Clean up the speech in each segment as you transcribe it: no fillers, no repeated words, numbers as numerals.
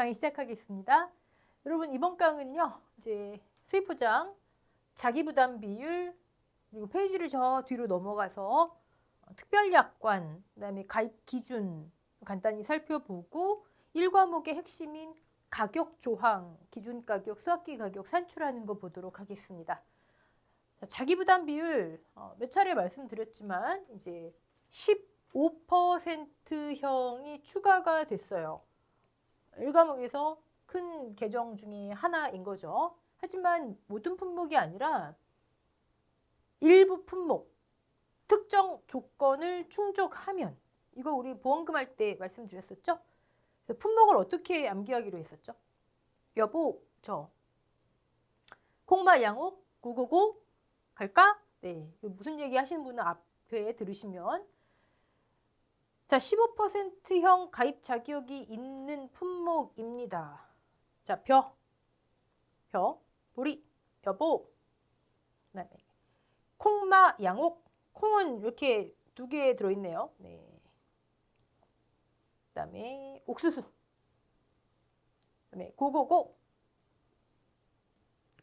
강의 시작하겠습니다. 여러분 이번 강은요. 이제 수입 보장, 자기 부담 비율, 그리고 페이지를 저 뒤로 넘어가서 특별약관, 그다음에 가입 기준 간단히 살펴보고 1과목의 핵심인 가격 조항, 기준 가격, 수학기 가격 산출하는 거 보도록 하겠습니다. 자, 자기 부담 비율 몇 차례 말씀드렸지만 이제 15%형이 추가가 됐어요. 1과목에서 큰 개정 중에 하나인 거죠. 하지만 모든 품목이 아니라 일부 품목, 특정 조건을 충족하면, 이거 우리 보험금 할 때 말씀드렸었죠? 그래서 품목을 어떻게 암기하기로 했었죠? 여보, 저 콩마 양옥 999 갈까? 네, 무슨 얘기 하시는 분은 앞에 들으시면, 자, 15%형 가입 자격이 있는 품목입니다. 자, 보리, 여보, 그다음에 콩마 양옥, 콩은 이렇게 2개 들어있네요. 네. 그다음에 옥수수, 그다음에 고고고,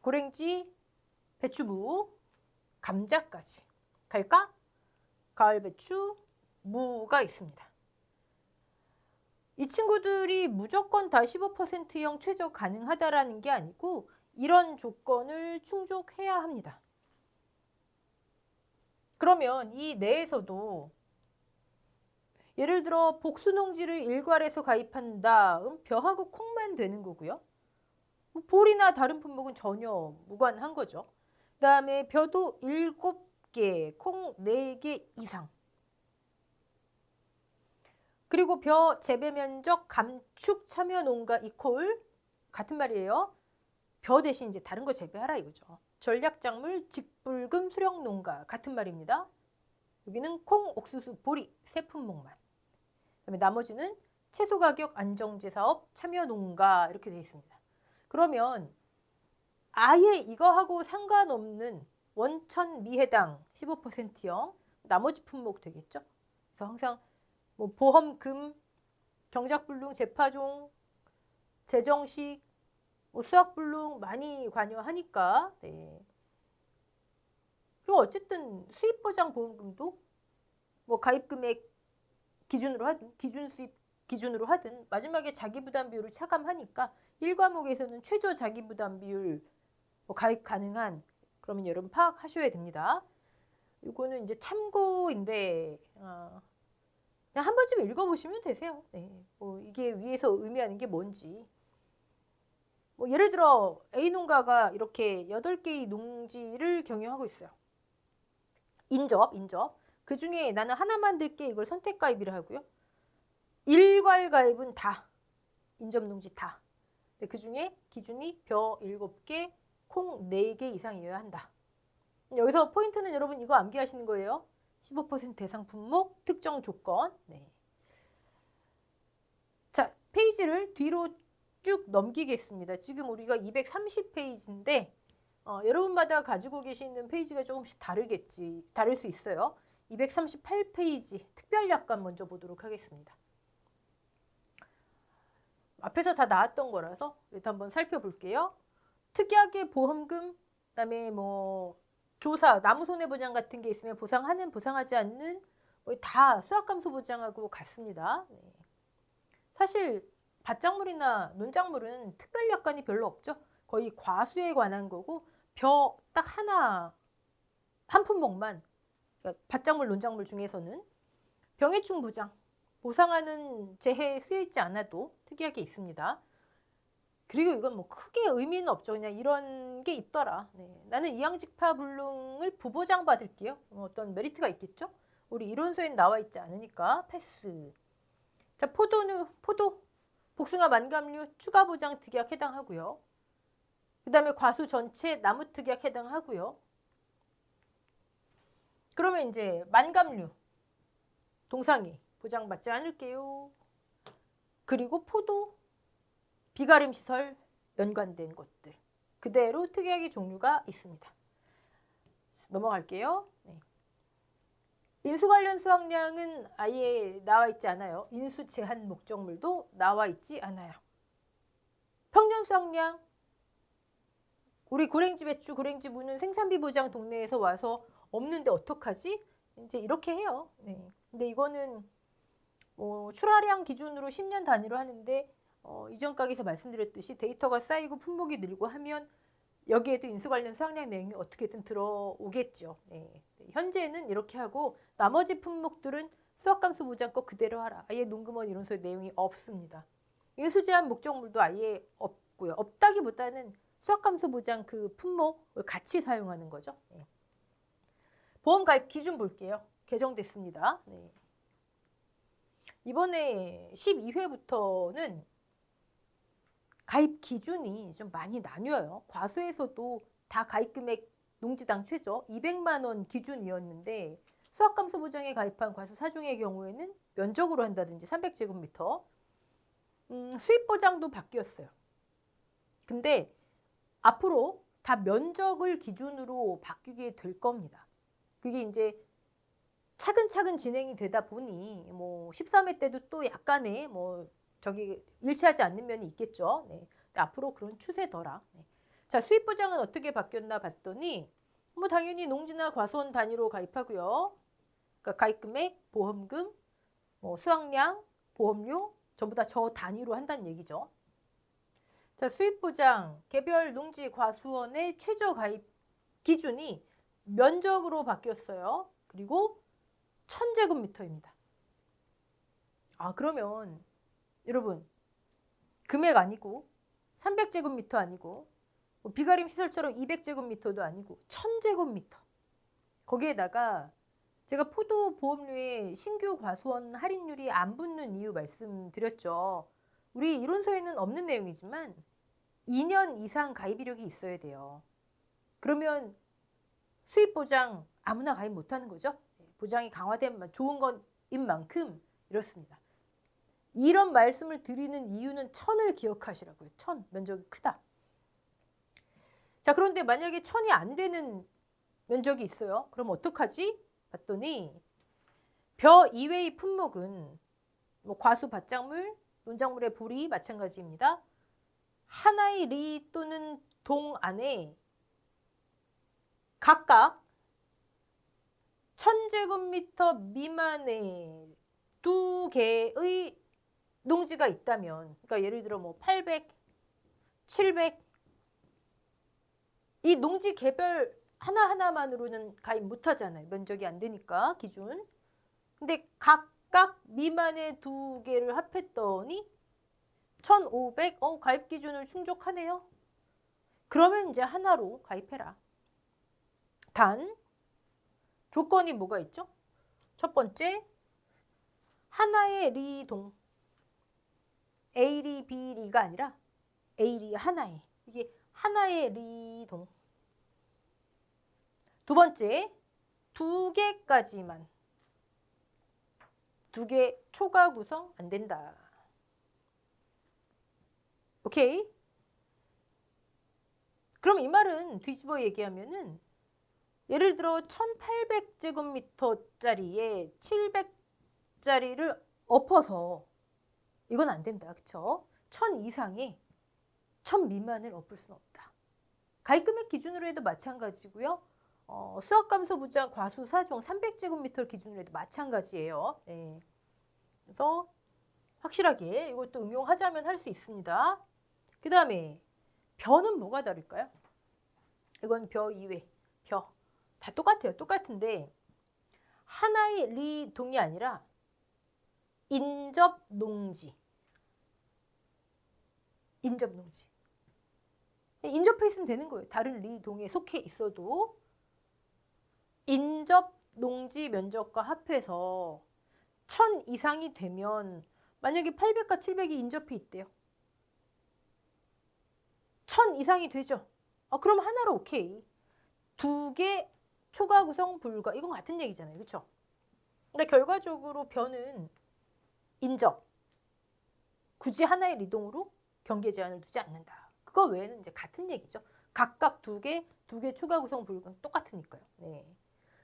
고랭지, 배추무, 감자까지 갈까? 가을 배추, 무가 있습니다. 이 친구들이 무조건 다 15%형 최저 가능하다라는 게 아니고 이런 조건을 충족해야 합니다. 그러면 이 내에서도 예를 들어 복수농지를 일괄해서 가입한 다음 벼하고 콩만 되는 거고요. 보리나 다른 품목은 전혀 무관한 거죠. 그 다음에 벼도 7개, 콩 4개 이상. 그리고 벼 재배 면적 감축 참여 농가 이퀄 같은 말이에요. 벼 대신 이제 다른 거 재배하라 이거죠. 전략작물 직불금 수령 농가 같은 말입니다. 여기는 콩, 옥수수, 보리 세 품목만. 그다음에 나머지는 채소 가격 안정제 사업 참여 농가 이렇게 되어 있습니다. 그러면 아예 이거하고 상관없는 원천 미해당 15%형 나머지 품목 되겠죠. 그래서 항상 뭐 보험금, 경작불능, 재파종, 재정식, 뭐 수학불능 많이 관여하니까. 네. 그리고 어쨌든 수입보장보험금도 뭐 가입금액 기준으로 하든 기준 수입 기준으로 하든 마지막에 자기부담 비율을 차감하니까 1과목에서는 최저 자기부담 비율 뭐 가입 가능한, 그러면 여러분 파악하셔야 됩니다. 이거는 이제 참고인데 그냥 한 번쯤 읽어보시면 되세요. 네. 뭐 이게 위에서 의미하는 게 뭔지. 뭐 예를 들어 A 농가가 이렇게 8개의 농지를 경영하고 있어요. 인접. 그 중에 나는 하나 만들게 이걸 선택 가입이라 하고요. 일괄 가입은 다. 인접 농지 다. 그 중에 기준이 벼 7개, 콩 4개 이상이어야 한다. 여기서 포인트는 여러분 이거 암기하시는 거예요. 15% 대상 품목, 특정 조건. 네. 자, 페이지를 뒤로 쭉 넘기겠습니다. 지금 우리가 230페이지인데 여러분마다 가지고 계시는 페이지가 조금씩 다를 수 있어요. 238페이지 특별약관 먼저 보도록 하겠습니다. 앞에서 다 나왔던 거라서 일단 한번 살펴볼게요. 특약의 보험금, 그다음에 뭐 조사, 나무손해보장 같은 게 있으면 보상하는, 보상하지 않는 뭐 다 수학감소 보장하고 같습니다. 네. 사실 밭작물이나 논작물은 특별약관이 별로 없죠. 거의 과수에 관한 거고 벼 딱 한 품목만, 그러니까 밭작물, 논작물 중에서는 병해충 보장, 보상하는 재해에 쓰여있지 않아도 특이하게 있습니다. 그리고 이건 뭐 크게 의미는 없죠. 그냥 이런 게 있더라. 네. 나는 이항직파불능을 부보장 받을게요. 어떤 메리트가 있겠죠? 우리 이론서엔 나와 있지 않으니까 패스. 자, 포도, 복숭아 만감류 추가 보장 특약 해당하고요. 그 다음에 과수 전체 나무 특약 해당하고요. 그러면 이제 만감류, 동상이 보장받지 않을게요. 그리고 포도, 비가림 시설 연관된 것들 그대로 특약의 종류가 있습니다. 넘어갈게요. 네. 인수 관련 수확량은 아예 나와 있지 않아요. 인수 제한 목적물도 나와 있지 않아요. 청년 수확량 우리 고랭지 배추, 고랭지 무는 생산비 보장 동네에서 와서 없는데 어떡하지? 이제 이렇게 해요. 네. 근데 이거는 출하량 기준으로 10년 단위로 하는데 이전 강의에서 말씀드렸듯이 데이터가 쌓이고 품목이 늘고 하면 여기에도 인수 관련 수확량 내용이 어떻게든 들어오겠죠. 네. 현재는 이렇게 하고 나머지 품목들은 수확 감소 보장법 그대로 하라. 아예 농금원 이론서에 내용이 없습니다. 인수 제한 목적물도 아예 없고요. 없다기보다는 수확 감소 보장 그 품목을 같이 사용하는 거죠. 네. 보험 가입 기준 볼게요. 개정됐습니다. 네. 이번에 12회부터는 가입 기준이 좀 많이 나뉘어요. 과수에서도 다 가입 금액 농지당 최저 200만 원 기준이었는데 수확 감소 보장에 가입한 과수 사종의 경우에는 면적으로 한다든지 300제곱미터 수입 보장도 바뀌었어요. 근데 앞으로 다 면적을 기준으로 바뀌게 될 겁니다. 그게 이제 차근차근 진행이 되다 보니 13회 때도 또 약간의 일치하지 않는 면이 있겠죠. 네. 근데 앞으로 그런 추세더라. 네. 자, 수입 보장은 어떻게 바뀌었나 봤더니 당연히 농지나 과수원 단위로 가입하고요. 그러니까 가입 금액, 보험금, 수확량, 보험료 전부 다 저 단위로 한다는 얘기죠. 자, 수입 보장 개별 농지 과수원의 최저 가입 기준이 면적으로 바뀌었어요. 그리고 1000제곱미터입니다. 그러면 여러분 금액 아니고 300제곱미터 아니고 비가림 시설처럼 200제곱미터도 아니고 1000제곱미터. 거기에다가 제가 포도 보험료에 신규 과수원 할인율이 안 붙는 이유 말씀드렸죠. 우리 이론서에는 없는 내용이지만 2년 이상 가입 이력이 있어야 돼요. 그러면 수입 보장 아무나 가입 못하는 거죠. 보장이 강화된 좋은 것인 만큼 이렇습니다. 이런 말씀을 드리는 이유는 1000을 기억하시라고요. 1000 면적이 크다. 자, 그런데 만약에 1000이 안 되는 면적이 있어요. 그럼 어떡하지? 봤더니 벼 이외의 품목은 과수 밭작물, 논작물의 보리 마찬가지입니다. 하나의 리 또는 동 안에 각각 1000제곱미터 미만의 2개의 농지가 있다면, 그러니까 예를 들어 800, 700, 이 농지 개별 하나하나만으로는 가입 못하잖아요. 면적이 안 되니까 기준. 근데 각각 미만의 2개를 합했더니 1500, 가입 기준을 충족하네요. 그러면 이제 하나로 가입해라. 단 조건이 뭐가 있죠? 첫 번째, 하나의 리동. A리, B리가 아니라 A리 하나의. 이게 하나의 리동. 두 번째, 2개까지만. 2개 초과 구성 안 된다. 오케이? 그럼 이 말은 뒤집어 얘기하면은 예를 들어 1800제곱미터짜리에 700짜리를 엎어서 이건 안 된다. 그쵸? 1000 이상에 1000 미만을 엎을 수는 없다. 가입금액 기준으로 해도 마찬가지고요. 수확감소 보장 과수 사종 300제곱미터 기준으로 해도 마찬가지예요. 네. 그래서 확실하게 이것도 응용하자면 할 수 있습니다. 그 다음에 벼는 뭐가 다를까요? 이건 벼 이외, 벼. 다 똑같아요. 똑같은데 하나의 리동이 아니라 인접농지. 인접농지. 인접해 있으면 되는 거예요. 다른 리동에 속해 있어도 인접농지 면적과 합해서 1000 이상이 되면 만약에 800과 700이 인접해 있대요. 1000 이상이 되죠. 그럼 하나로 오케이. 2개 초과 구성 불가. 이건 같은 얘기잖아요. 그렇죠? 그러니까 결과적으로 벼는 인접. 굳이 하나의 리동으로 경계 제한을 두지 않는다. 그거 외에는 이제 같은 얘기죠. 각각 2개 초과 구성 불가 똑같으니까요. 네.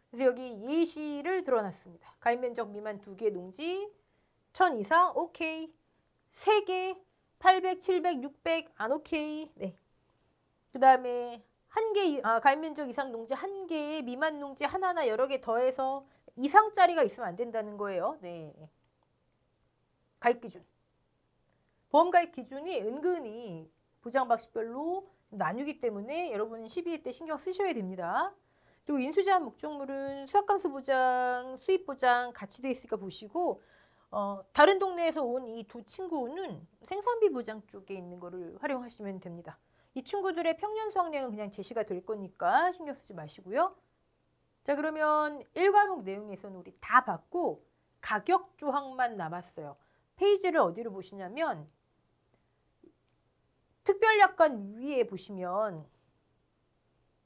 그래서 여기 예시를 들어놨습니다. 가입 면적 미만 2개 농지 1000 이상 오케이. 3개 800, 700, 600 안 오케이. 네. 그다음에 가입 면적 이상 농지 1개, 미만 농지 하나나 여러 개 더해서 이상짜리가 있으면 안 된다는 거예요. 네. 가입 기준. 보험 가입 기준이 은근히 보장 방식별로 나뉘기 때문에 여러분은 12회 때 신경 쓰셔야 됩니다. 그리고 인수제한 목적물은 수확감수 보장, 수입 보장 같이 돼 있으니까 보시고 다른 동네에서 온 이 두 친구는 생산비 보장 쪽에 있는 거를 활용하시면 됩니다. 이 친구들의 평년 수확량은 그냥 제시가 될 거니까 신경 쓰지 마시고요. 자, 그러면 1과목 내용에서는 우리 다 봤고 가격 조항만 남았어요. 페이지를 어디로 보시냐면 특별약관 위에 보시면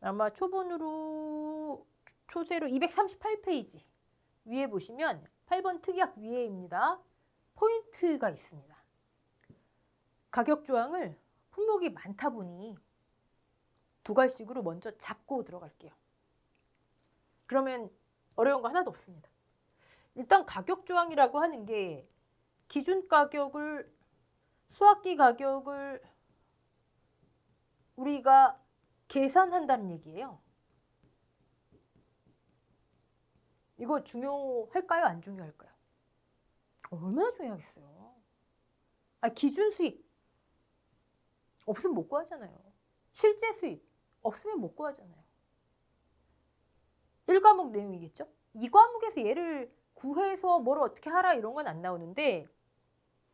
아마 초세로 238페이지 위에 보시면 8번 특약 위에입니다. 포인트가 있습니다. 가격 조항을 품목이 많다 보니 두 갈씩으로 먼저 잡고 들어갈게요. 그러면 어려운 거 하나도 없습니다. 일단 가격 조항이라고 하는 게 기준 가격을 수확기 가격을 우리가 계산한다는 얘기예요. 이거 중요할까요? 안 중요할까요? 얼마나 중요하겠어요. 기준 수입 없으면 못 구하잖아요. 실제 수입 없으면 못 구하잖아요. 1과목 내용이겠죠? 2과목에서 얘를 구해서 뭘 어떻게 하라 이런 건 안 나오는데,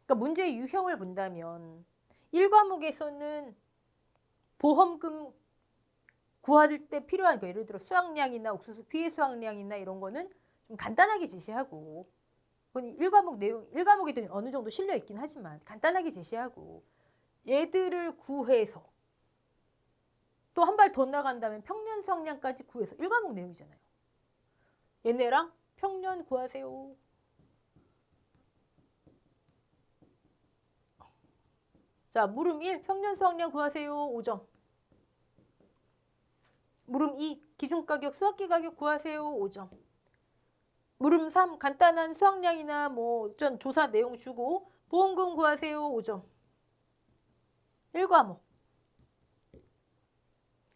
그러니까 문제의 유형을 본다면 1과목에서는 보험금 구할 때 필요한 거, 예를 들어 수확량이나 옥수수 피해 수확량이나 이런 거는 좀 간단하게 제시하고, 1과목에도 어느 정도 실려 있긴 하지만 간단하게 제시하고, 얘들을 구해서 또 한 발 더 나간다면 평년 수확량까지 구해서 1과목 내용이잖아요. 얘네랑 평년 구하세요. 자, 물음 1 평년 수확량 구하세요. 5점. 물음 2 기준가격 수확기 가격 구하세요. 5점. 물음 3 간단한 수확량이나 전 조사 내용 주고 보험금 구하세요. 5점. 1과목.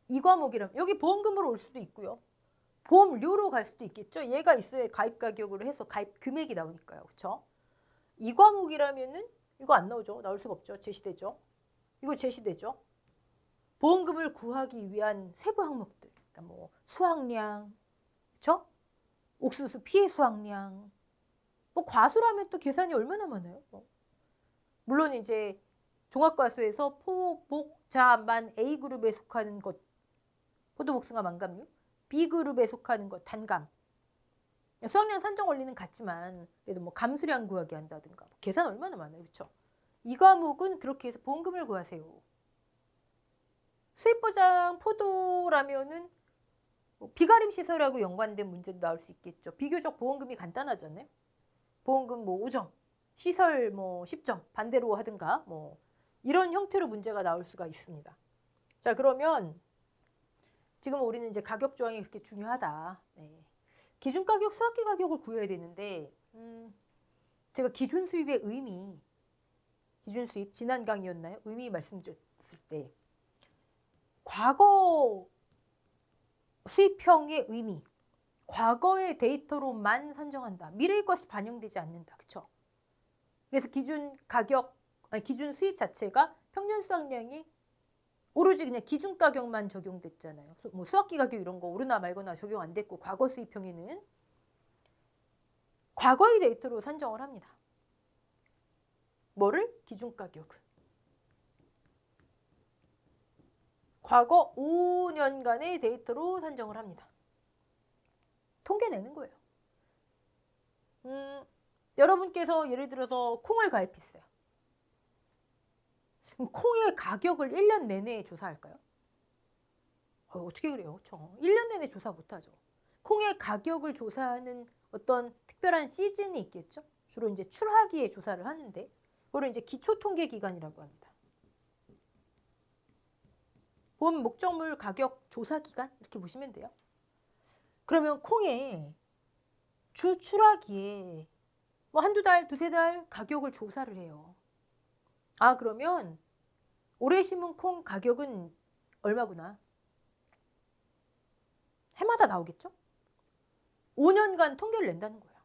2과목이라면 여기 보험금으로 올 수도 있고요. 보험료로 갈 수도 있겠죠. 얘가 있어야 가입 가격으로 해서 가입 금액이 나오니까요. 그렇죠? 2과목이라면은 이거 안 나오죠. 나올 수가 없죠. 제시되죠. 이거 제시되죠. 보험금을 구하기 위한 세부 항목들. 그러니까 수확량, 그렇죠? 옥수수 피해 수확량. 과수라면 또 계산이 얼마나 많아요. 물론 이제 종합과수에서 포, 복, 자, 만 A그룹에 속하는 것, 포도, 복숭아, 망감류, B그룹에 속하는 것, 단감. 수확량 산정 원리는 같지만 그래도 감수량 구하기 한다든가 계산 얼마나 많아요. 그렇죠? 이 과목은 그렇게 해서 보험금을 구하세요. 수입보장 포도라면은 비가림 시설하고 연관된 문제도 나올 수 있겠죠. 비교적 보험금이 간단하잖아요. 보험금 5점, 시설 10점, 반대로 하든가 이런 형태로 문제가 나올 수가 있습니다. 자, 그러면 지금 우리는 이제 가격 조항이 그렇게 중요하다. 네. 기준 가격, 수확기 가격을 구해야 되는데 제가 기준 수입의 의미, 기준 수입 지난 강의였나요? 의미 말씀드렸을 때 과거 수입형의 의미, 과거의 데이터로만 산정한다. 미래의 것이 반영되지 않는다. 그렇죠? 그래서 기준 수입 자체가 평년 수확량이 오로지 그냥 기준 가격만 적용됐잖아요. 수확기 가격 이런 거 오르나 말거나 적용 안 됐고, 과거 수입형에는 과거의 데이터로 산정을 합니다. 뭐를? 기준 가격을. 과거 5년간의 데이터로 산정을 합니다. 통계 내는 거예요. 여러분께서 예를 들어서 콩을 가입했어요. 그럼 콩의 가격을 1년 내내 조사할까요? 어떻게 그래요? 그렇죠? 1년 내내 조사 못하죠. 콩의 가격을 조사하는 어떤 특별한 시즌이 있겠죠? 주로 이제 출하기에 조사를 하는데 그거를 이제 기초통계기간이라고 합니다. 보험 목적물 가격 조사 기간 이렇게 보시면 돼요. 그러면 콩의 주 출하기에 한두 달, 두세 달 가격을 조사를 해요. 아, 그러면 올해 심은 콩 가격은 얼마구나. 해마다 나오겠죠? 5년간 통계를 낸다는 거예요.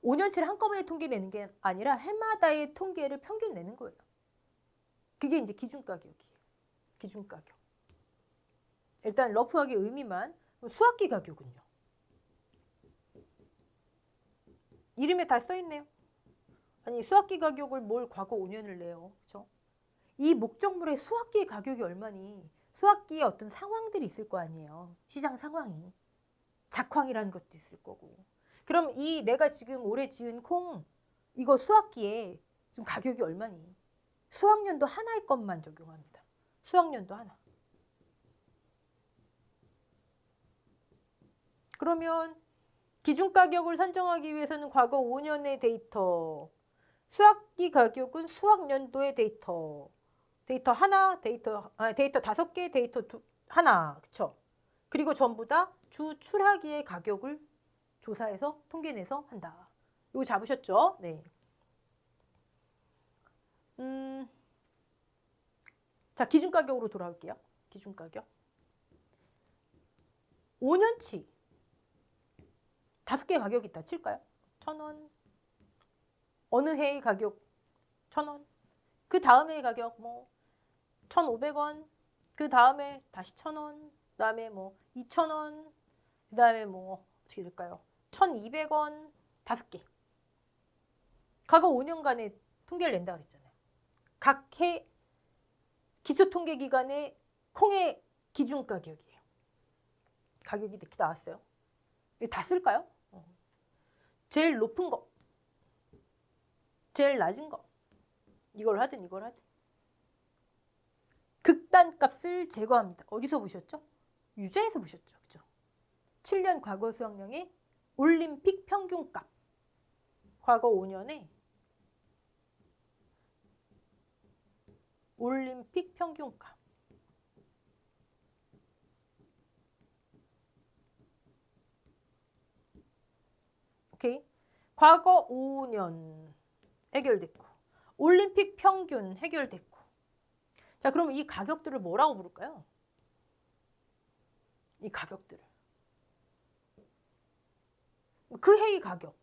5년치를 한꺼번에 통계 내는 게 아니라 해마다의 통계를 평균 내는 거예요. 그게 이제 기준가격이에요. 기준가격. 일단 러프하게 의미만. 수학기 가격은요? 이름에 다 써있네요. 아니, 수학기 가격을 뭘 과거 5년을 내요. 그렇죠? 이 목적물의 수학기의 가격이 얼마니? 수학기에 어떤 상황들이 있을 거 아니에요. 시장 상황이. 작황이라는 것도 있을 거고. 그럼 이 내가 지금 올해 지은 콩 이거 수학기에 지금 가격이 얼마니? 수학년도 하나의 것만 적용합니다. 수학년도 하나. 그러면 기준가격을 산정하기 위해서는 과거 5년의 데이터, 수학기 가격은 수학년도의 데이터, 데이터 하나, 데이터 5개, 데이터 하나, 그쵸? 그리고 전부 다 주 출하기의 가격을 조사해서 통계내서 한다. 이거 잡으셨죠? 네. 자, 기준가격으로 돌아올게요. 기준가격. 5년치 5개 가격이 있다 칠까요? 1,000원. 어느 해의 가격 1,000원. 그 다음 해의 가격 뭐 1,500원. 그 다음에 다시 1,000원. 그 다음에 뭐 2,000원. 그 다음에 뭐 어떻게 될까요? 1,200원. 5개. 과거 5년간의 통계를 낸다 그랬잖아요. 각 해 기초통계기관의 콩의 기준가격이에요. 가격이 이렇게 나왔어요. 이거 다 쓸까요? 제일 높은 거, 제일 낮은 거, 이걸 하든 이걸 하든. 극단값을 제거합니다. 어디서 보셨죠? 유제에서 보셨죠. 그죠? 7년 과거 수학량의 올림픽 평균값. 과거 5년에 올림픽 평균값. 오케이. 과거 5년 해결됐고, 올림픽 평균 해결됐고. 자, 그럼 이 가격들을 뭐라고 부를까요? 이 가격들을. 그 해의 가격.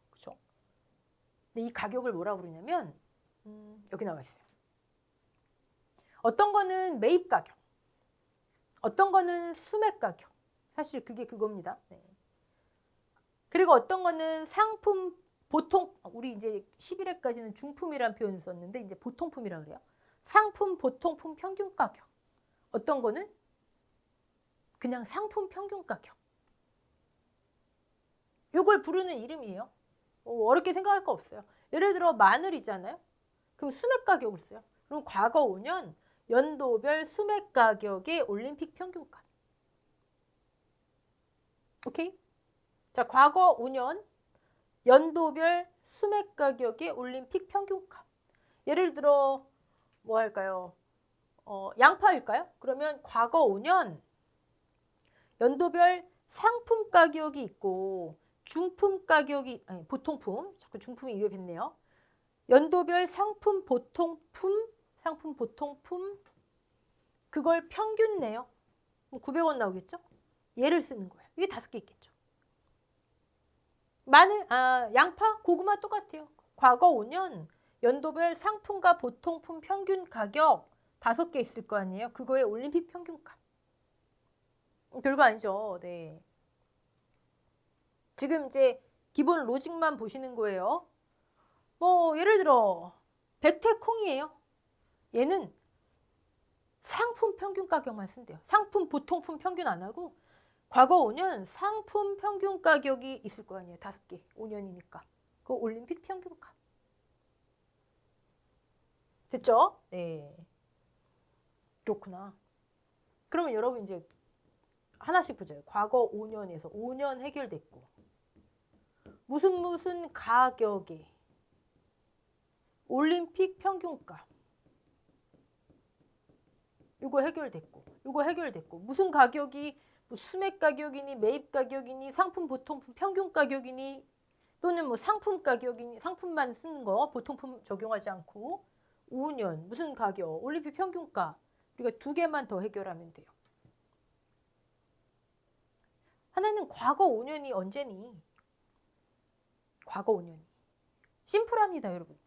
그렇죠? 근데 이 가격을 뭐라고 부르냐면 여기 나와 있어요. 어떤 거는 매입 가격. 어떤 거는 수매 가격. 사실 그게 그겁니다. 네. 그리고 어떤 거는 상품 보통, 우리 이제 11회까지는 중품이라는 표현을 썼는데 이제 보통품이라고 그래요. 상품 보통품 평균 가격. 어떤 거는 그냥 상품 평균 가격. 이걸 부르는 이름이에요. 어렵게 생각할 거 없어요. 예를 들어 마늘이잖아요. 그럼 수매 가격을 써요. 그럼 과거 5년 연도별 수매 가격의 올림픽 평균값. 오케이? 자, 과거 5년 연도별 수매 가격의 올림픽 평균값. 예를 들어 뭐 할까요? 양파일까요? 그러면 과거 5년 연도별 상품 가격이 있고 중품 가격이, 아니 보통품, 자꾸 중품이 입에 뱉네요. 연도별 상품 보통품, 그걸 평균 내요. 900원 나오겠죠? 얘를 쓰는 거예요. 이게 5개 있겠죠. 마늘, 양파, 고구마 똑같아요. 과거 5년 연도별 상품과 보통품 평균 가격 5개 있을 거 아니에요. 그거의 올림픽 평균값. 별거 아니죠. 네. 지금 이제 기본 로직만 보시는 거예요. 뭐 예를 들어 백태콩이에요. 얘는 상품 평균 가격만 쓴대요. 상품 보통품 평균 안 하고 과거 5년 상품 평균 가격이 있을 거 아니에요. 5개. 5년이니까. 그 올림픽 평균값. 됐죠? 네. 그렇구나. 그러면 여러분 이제 하나씩 보죠. 과거 5년에서 5년 해결됐고 무슨 가격에 올림픽 평균값 이거 해결됐고 무슨 가격이 뭐 수매 가격이니 매입 가격이니 상품 보통품 평균 가격이니 또는 뭐 상품 가격이 상품만 쓰는 거 보통품 적용하지 않고 5년 무슨 가격 올림픽 평균가 우리가 두 개만 더 해결하면 돼요. 하나는 과거 5년이 언제니? 과거 5년이 심플합니다, 여러분.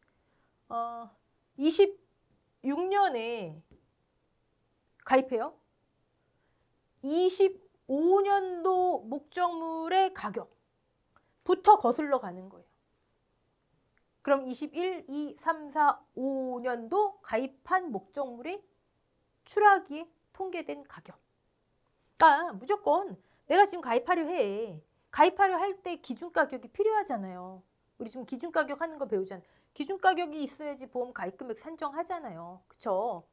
26년에 가입해요. 25년도 목적물의 가격부터 거슬러 가는 거예요. 그럼 21, 2, 3, 4, 5년도 가입한 목적물의 추락기에 통계된 가격. 그러니까 무조건 내가 지금 가입하려 해. 가입하려 할 때 기준 가격이 필요하잖아요. 우리 지금 기준 가격 하는 거 배우잖아요. 기준 가격이 있어야지 보험 가입 금액 산정하잖아요. 그쵸?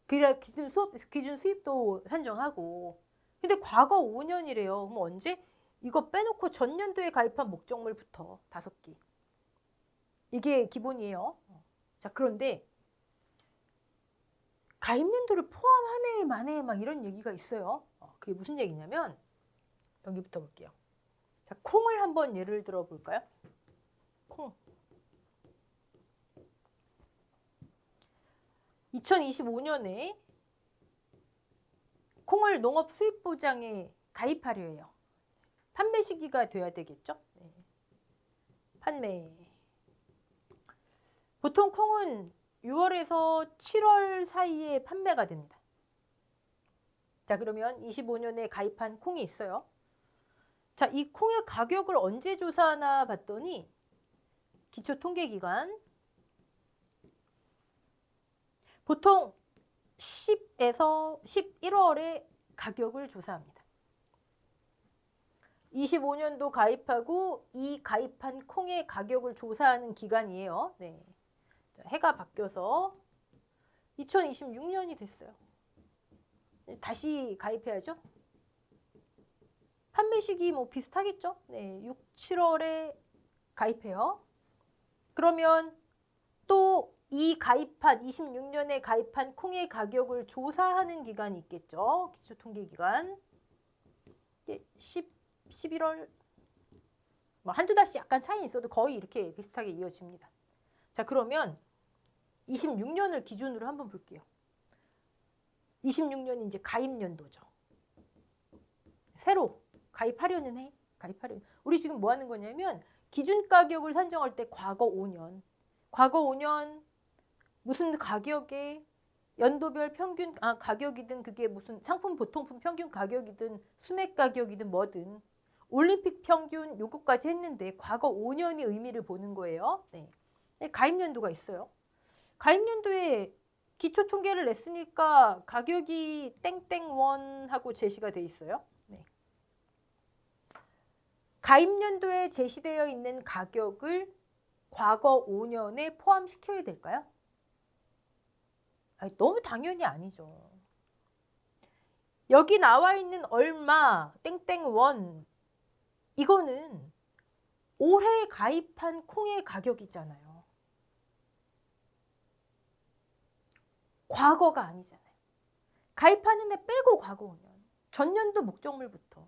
그래야 기준 수입도 산정하고. 근데 과거 5년이래요. 그럼 언제? 이거 빼놓고 전년도에 가입한 목적물부터 5개. 이게 기본이에요. 자, 그런데 가입연도를 포함하네 마네 막 이런 얘기가 있어요. 그게 무슨 얘기냐면 여기부터 볼게요. 자, 콩을 한번 예를 들어 볼까요? 콩. 2025년에 콩을 농업 수입보장에 가입하려 해요. 판매 시기가 돼야 되겠죠? 네. 판매. 보통 콩은 6월에서 7월 사이에 판매가 됩니다. 자, 그러면 25년에 가입한 콩이 있어요. 자, 이 콩의 가격을 언제 조사하나 봤더니 기초통계기관 보통 10에서 11월에 가격을 조사합니다. 25년도 가입하고 이 가입한 콩의 가격을 조사하는 기간이에요. 네. 자, 해가 바뀌어서 2026년이 됐어요. 다시 가입해야죠. 판매 시기 뭐 비슷하겠죠? 네, 6, 7월에 가입해요. 그러면 또 이 가입한 26년에 가입한 콩의 가격을 조사하는 기간이 있겠죠. 기초통계기간 11월 뭐 한두 달씩 약간 차이 있어도 거의 이렇게 비슷하게 이어집니다. 자, 그러면 26년을 기준으로 한번 볼게요. 26년이 이제 가입연도죠. 새로 가입하려는 해. 가입하려는. 우리 지금 뭐 하는 거냐면 기준 가격을 산정할 때 과거 5년. 과거 5년 무슨 가격에 연도별 평균 가격이든 그게 무슨 상품 보통품 평균 가격이든 수매 가격이든 뭐든 올림픽 평균 요거까지 했는데 과거 5년의 의미를 보는 거예요. 네. 가입연도가 있어요. 가입연도에 기초 통계를 냈으니까 가격이 땡땡원하고 제시가 돼 있어요. 네. 가입연도에 제시되어 있는 가격을 과거 5년에 포함시켜야 될까요? 아니, 너무 당연히 아니죠. 여기 나와 있는 얼마 땡땡원 이거는 올해 가입한 콩의 가격이잖아요. 과거가 아니잖아요. 가입하는 애 빼고 과거 5년. 전년도 목적물부터.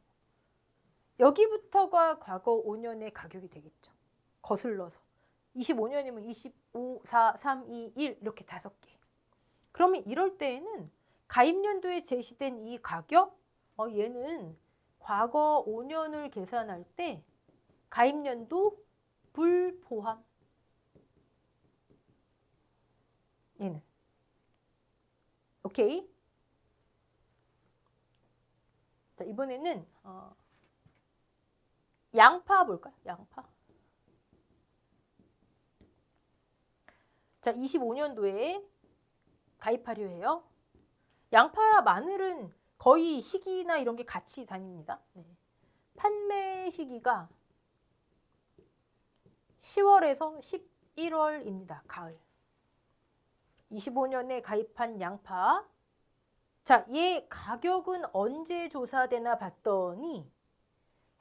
여기부터가 과거 5년의 가격이 되겠죠. 거슬러서. 25년이면 25, 4, 3, 2, 1 이렇게 5개. 그러면 이럴 때에는 가입연도에 제시된 이 가격, 얘는 과거 5년을 계산할 때 가입연도 불포함. 얘는. 오케이? 자, 이번에는 양파 볼까요? 양파. 자, 25년도에 가입하려 해요. 양파와 마늘은 거의 시기나 이런 게 같이 다닙니다. 네. 판매 시기가 10월에서 11월입니다. 가을. 25년에 가입한 양파. 자, 얘 가격은 언제 조사되나 봤더니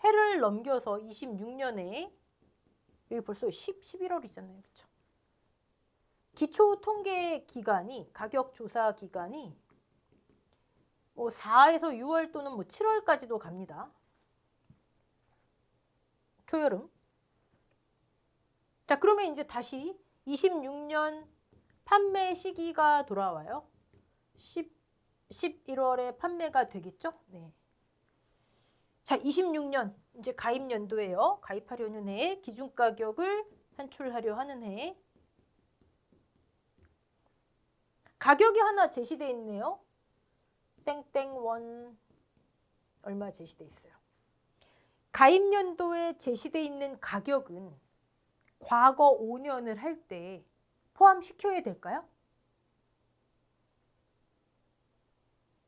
해를 넘겨서 26년에 여기 벌써 11월이잖아요. 그렇죠? 기초 통계 기간이 가격 조사 기간이 뭐 4에서 6월 또는 뭐 7월까지도 갑니다. 초여름. 자, 그러면 이제 다시 26년 판매 시기가 돌아와요. 11월에 판매가 되겠죠? 네. 자, 26년 이제 가입 연도예요. 가입하려는 해, 기준 가격을 산출하려 하는 해. 가격이 하나 제시되어 있네요. 땡땡원 얼마 제시되어 있어요. 가입 연도에 제시되어 있는 가격은 과거 5년을 할 때 포함시켜야 될까요?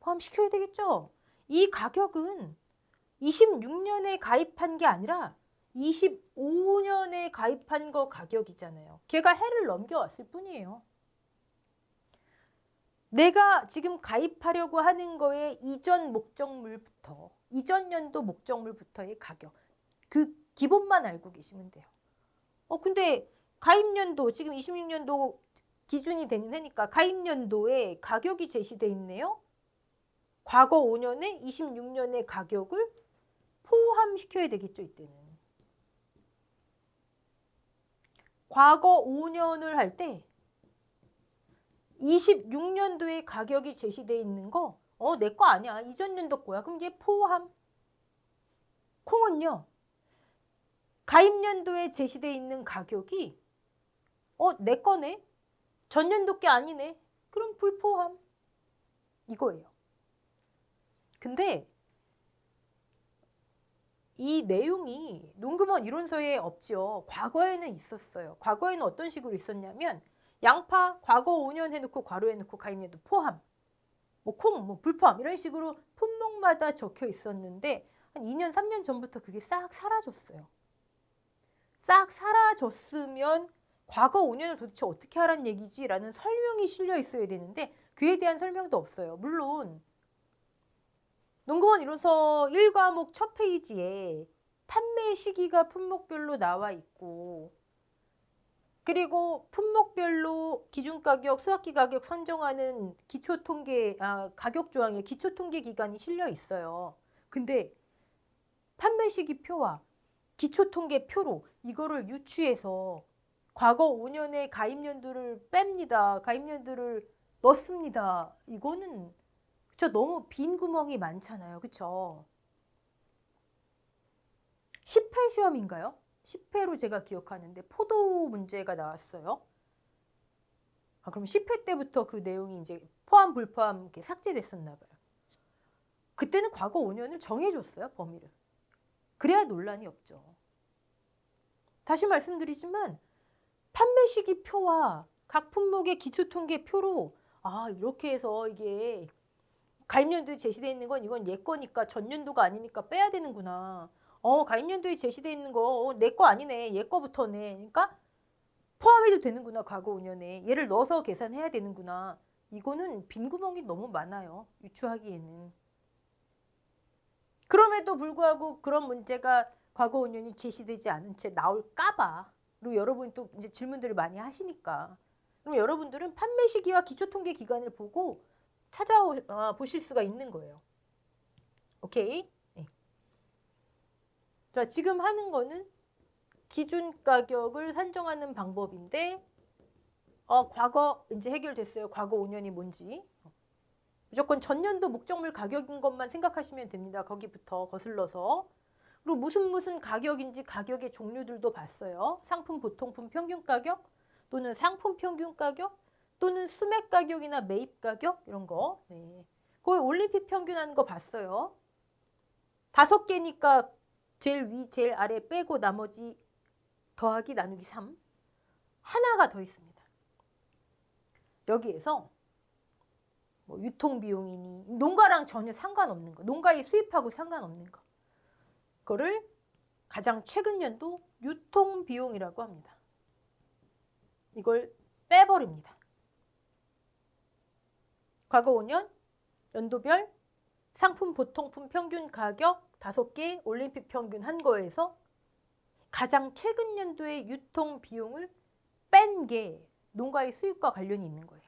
포함시켜야 되겠죠? 이 가격은 26년에 가입한 게 아니라 25년에 가입한 거 가격이잖아요. 걔가 해를 넘겨왔을 뿐이에요. 내가 지금 가입하려고 하는 거에 이전 목적물부터, 이전 연도 목적물부터의 가격, 그 기본만 알고 계시면 돼요. 근데 가입연도, 지금 26년도 기준이 되는 해니까 가입연도에 가격이 제시되어 있네요. 과거 5년에 26년의 가격을 포함시켜야 되겠죠, 이때는. 과거 5년을 할 때 26년도에 가격이 제시되어 있는 거, 내 거 아니야. 이전 연도 거야. 그럼 얘 포함. 콩은요, 가입연도에 제시되어 있는 가격이 내 거네. 전년도 게 아니네. 그럼 불포함. 이거예요. 근데 이 내용이 농금원 이론서에 없죠. 과거에는 있었어요. 과거에는 어떤 식으로 있었냐면 양파 과거 5년 해놓고 괄호해놓고 가입연도 포함, 뭐 콩, 뭐 불포함 이런 식으로 품목마다 적혀 있었는데 한 2년, 3년 전부터 그게 싹 사라졌어요. 싹 사라졌으면 과거 5년을 도대체 어떻게 하란 얘기지? 라는 설명이 실려 있어야 되는데 그에 대한 설명도 없어요. 물론 농금원 이론서 1과목 첫 페이지에 판매 시기가 품목별로 나와 있고 그리고 품목별로 기준가격, 수확기 가격 선정하는 기초통계, 가격 조항에 기초통계 기간이 실려 있어요. 근데 판매 시기 표와 기초통계 표로 이거를 유추해서 과거 5년의 가입연도를 뺍니다. 가입연도를 넣습니다. 이거는 그쵸? 너무 빈 구멍이 많잖아요. 그쵸? 10회 시험인가요? 10회로 제가 기억하는데 포도 문제가 나왔어요. 그럼 10회 때부터 그 내용이 이제 포함 불포함 이렇게 삭제됐었나 봐요. 그때는 과거 5년을 정해줬어요. 범위를. 그래야 논란이 없죠. 다시 말씀드리지만 판매 시기 표와 각 품목의 기초통계 표로 이렇게 해서 이게 가입연도에 제시되어 있는 건 이건 얘 거니까 전년도가 아니니까 빼야 되는구나. 가입연도에 제시되어 있는 거 내 거 아니네. 얘 거부터네. 그러니까 포함해도 되는구나. 과거 5년에. 얘를 넣어서 계산해야 되는구나. 이거는 빈 구멍이 너무 많아요. 유추하기에는. 그럼에도 불구하고 그런 문제가 과거 5년이 제시되지 않은 채 나올까 봐. 그리고 여러분이 또 이제 질문들을 많이 하시니까. 그럼 여러분들은 판매 시기와 기초통계 기간을 보고 찾아보실 수가 있는 거예요. 오케이? 네. 자, 지금 하는 거는 기준 가격을 산정하는 방법인데 과거 이제 해결됐어요. 과거 5년이 뭔지. 무조건 전년도 목적물 가격인 것만 생각하시면 됩니다. 거기부터 거슬러서. 그리고 무슨 가격인지 가격의 종류들도 봤어요. 상품 보통품 평균 가격 또는 상품 평균 가격 또는 수매 가격이나 매입 가격 이런 거. 네. 거기 올림픽 평균하는 거 봤어요. 5개니까 제일 위, 제일 아래 빼고 나머지 더하기 나누기 3. 하나가 더 있습니다. 여기에서 뭐 유통비용이니 농가랑 전혀 상관없는 거. 농가에 수입하고 상관없는 거. 그거를 가장 최근 연도 유통비용이라고 합니다. 이걸 빼버립니다. 과거 5년 연도별 상품 보통품 평균 가격 5개 올림픽 평균 한 거에서 가장 최근 연도의 유통비용을 뺀 게 농가의 수입과 관련이 있는 거예요.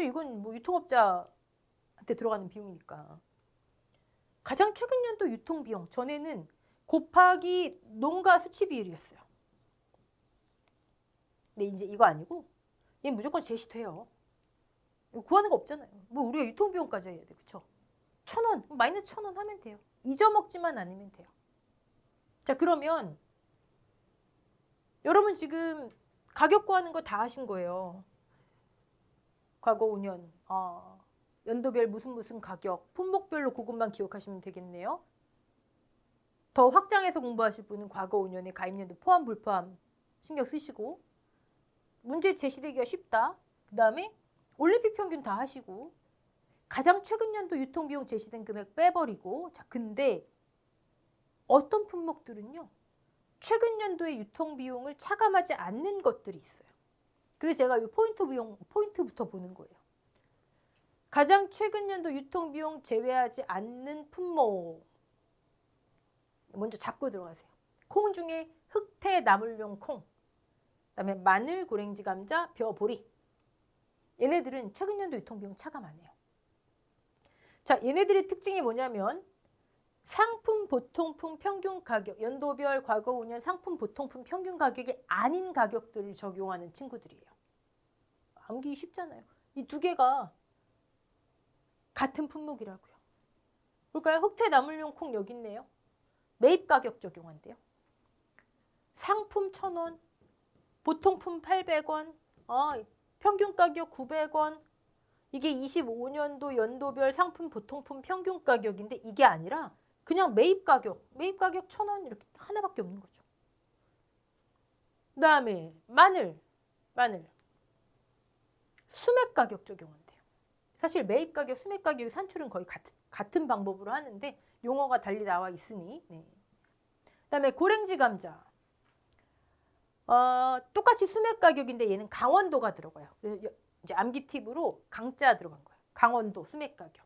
이건 뭐 유통업자한테 들어가는 비용이니까. 가장 최근 연도 유통비용 전에는 곱하기 농가 수치 비율이었어요. 근데 이제 이거 아니고 얘 무조건 제시돼요. 구하는 거 없잖아요. 뭐 우리가 유통비용까지 해야 돼. 그쵸? 1,000원, 마이너스 1,000원 하면 돼요. 잊어먹지만 않으면 돼요. 자, 그러면 여러분 지금 가격 구하는 거 다 하신 거예요. 과거 5년, 연도별 무슨 가격, 품목별로 그것만 기억하시면 되겠네요. 더 확장해서 공부하실 분은 과거 5년의 가입연도 포함 불포함 신경 쓰시고, 문제 제시되기가 쉽다. 그 다음에 올림픽 평균 다 하시고, 가장 최근 연도 유통비용 제시된 금액 빼버리고. 자, 근데 어떤 품목들은요, 최근 연도의 유통비용을 차감하지 않는 것들이 있어요. 그래서 제가 이 포인트부터 보는 거예요. 가장 최근 연도 유통비용 제외하지 않는 품목. 먼저 잡고 들어가세요. 콩 중에 흑태 나물용 콩, 그다음에 마늘, 고랭지, 감자, 벼, 보리. 얘네들은 최근 연도 유통비용 차감 안 해요. 자, 얘네들의 특징이 뭐냐면 상품 보통품 평균 가격, 연도별 과거 5년 상품 보통품 평균 가격이 아닌 가격들을 적용하는 친구들이에요. 암기 쉽잖아요. 이 두 개가 같은 품목이라고요. 볼까요? 흑태 나물용 콩 여기 있네요. 매입 가격 적용한대요. 상품 1,000원, 보통품 800원, 평균 가격 900원. 이게 25년도 연도별 상품 보통품 평균 가격인데 이게 아니라 그냥 매입 가격 1,000원 이렇게 하나밖에 없는 거죠. 그 다음에 마늘 수매 가격 적용한대요. 사실 매입 가격, 수매 가격 산출은 거의 같은 방법으로 하는데 용어가 달리 나와 있으니. 네. 그 다음에 고랭지 감자 똑같이 수매 가격인데 얘는 강원도가 들어가요. 그래서 이제 암기 팁으로 강자 들어간 거예요. 강원도 수매 가격.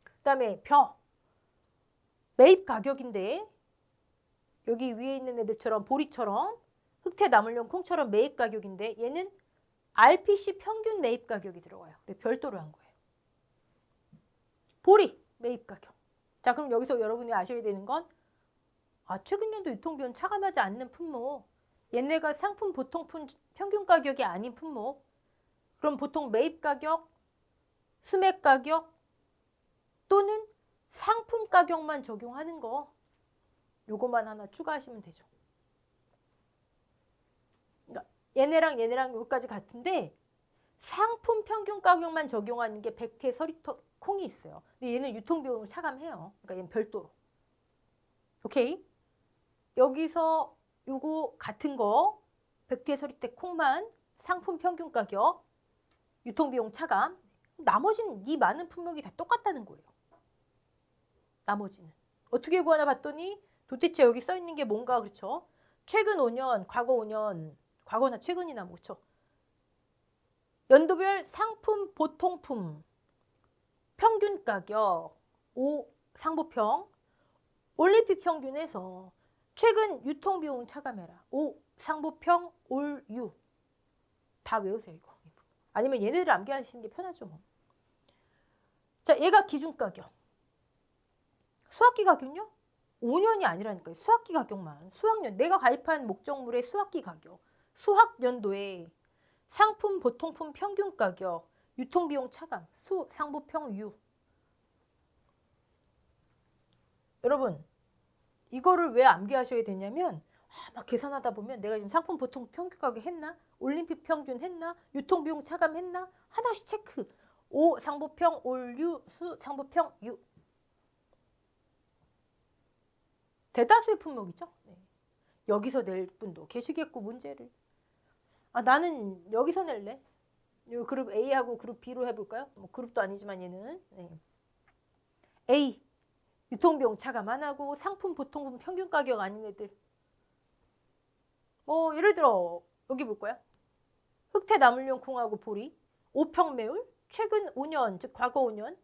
그 다음에 벼 매입 가격인데 여기 위에 있는 애들처럼 보리처럼 흑태 나물용 콩처럼 매입 가격인데 얘는 RPC 평균 매입 가격이 들어가요. 별도로 한 거예요. 보리 매입 가격. 자, 그럼 여기서 여러분이 아셔야 되는 건 최근 연도 유통비용 차감하지 않는 품목. 얘네가 상품 보통품 평균 가격이 아닌 품목. 그럼 보통 매입 가격, 수매 가격 또는 상품 가격만 적용하는 거. 요거만 하나 추가하시면 되죠. 그러니까 얘네랑 여기까지 같은데 상품 평균 가격만 적용하는 게 백태 서리터 콩이 있어요. 근데 얘는 유통비용을 차감해요. 그러니까 얘는 별도로. 오케이? 여기서 요거 같은 거 백태 서리태 콩만 상품 평균 가격 유통비용 차감. 나머지는 이 많은 품목이 다 똑같다는 거예요. 나머지는. 어떻게 구하나 봤더니 도대체 여기 써 있는 게 뭔가 그렇죠? 최근 5년, 과거 5년, 과거나 최근이나 뭐죠? 연도별 상품 보통품 평균 가격 5 상보평 올림픽 평균에서 최근 유통비용 차감해라. 5 상보평 올 유. 다 외우세요 이거. 아니면 얘네들 암기하시는 게 편하죠. 뭐. 자, 얘가 기준가격. 수학기 가격요? 5년이 아니라니까요. 수학기 가격만. 수학년. 내가 가입한 목적물의 수학기 가격. 수학연도에 상품 보통품 평균 가격. 유통비용 차감. 상보평 유. 여러분 이거를 왜 암기하셔야 되냐면 막 계산하다 보면 내가 지금 상품 보통 평균 가격 했나? 올림픽 평균 했나? 유통비용 차감 했나? 하나씩 체크. 5 상보평 올 유, 수 상보평 유. 대다수의 품목이죠. 네. 여기서 낼 분도 계시겠고 문제를. 나는 여기서 낼래. 요 그룹 A하고 그룹 B로 해볼까요? 뭐 그룹도 아니지만 얘는. 네. A 유통비용 차감 안 하고 상품 보통품 평균 가격 아닌 애들. 뭐 예를 들어 여기 볼까요? 흑태 나물용 콩하고 보리 5평 매울 최근 5년 즉 과거 5년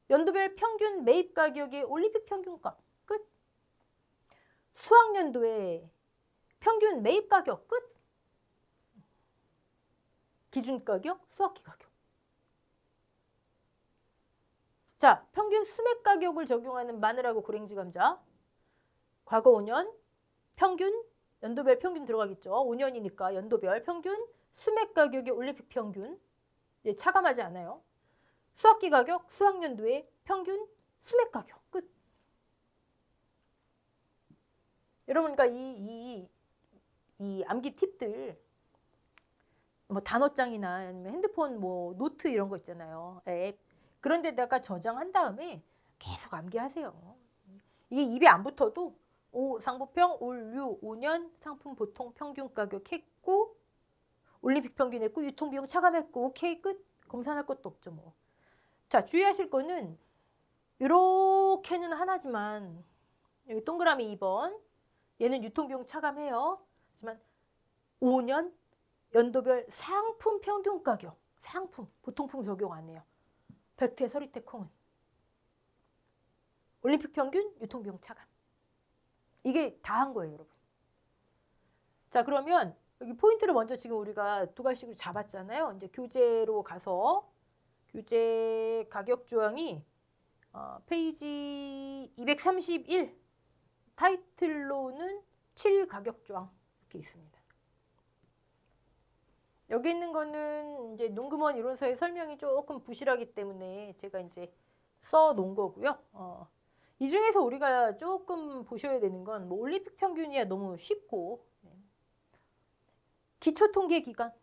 연도별 평균 매입 가격의 올림픽 평균가 끝. 수학연도에 평균 매입 가격 끝. 기준 가격, 수학기 가격. 자, 평균 수매 가격을 적용하는 마늘하고 고랭지 감자. 과거 5년 평균 연도별 평균 들어가겠죠. 5년이니까 연도별 평균, 수매 가격의 올림픽 평균. 예, 차감하지 않아요. 수학기 가격, 수학연도의 평균, 수매 가격. 끝. 여러분, 그러니까 이 암기 팁들, 뭐 단어장이나 아니면 핸드폰 뭐 노트 이런 거 있잖아요. 앱. 그런 데다가 저장한 다음에 계속 암기하세요. 이게 입에 안 붙어도 상부평, 올류, 5년 상품 보통 평균 가격 했고, 올림픽 평균 했고, 유통비용 차감했고, 오케이, 끝. 검사할 것도 없죠, 뭐. 자, 주의하실 거는 이렇게는 하나지만 여기 동그라미 2번 얘는 유통비용 차감해요. 하지만 5년 연도별 상품 평균 가격, 상품, 보통품 적용 안 해요. 백태, 서리태, 콩은. 올림픽 평균, 유통비용 차감. 이게 다 한 거예요, 여러분. 자, 그러면 여기 포인트를 먼저 지금 우리가 두 가지식으로 잡았잖아요. 이제 교재로 가서 교재 가격 조항이 페이지 231 타이틀로는 7 가격 조항 이렇게 있습니다. 여기 있는 거는 이제 농금원 이론서의 설명이 조금 부실하기 때문에 제가 이제 써 놓은 거고요. 이 중에서 우리가 조금 보셔야 되는 건 뭐 올림픽 평균이야 너무 쉽고, 기초 통계 기간,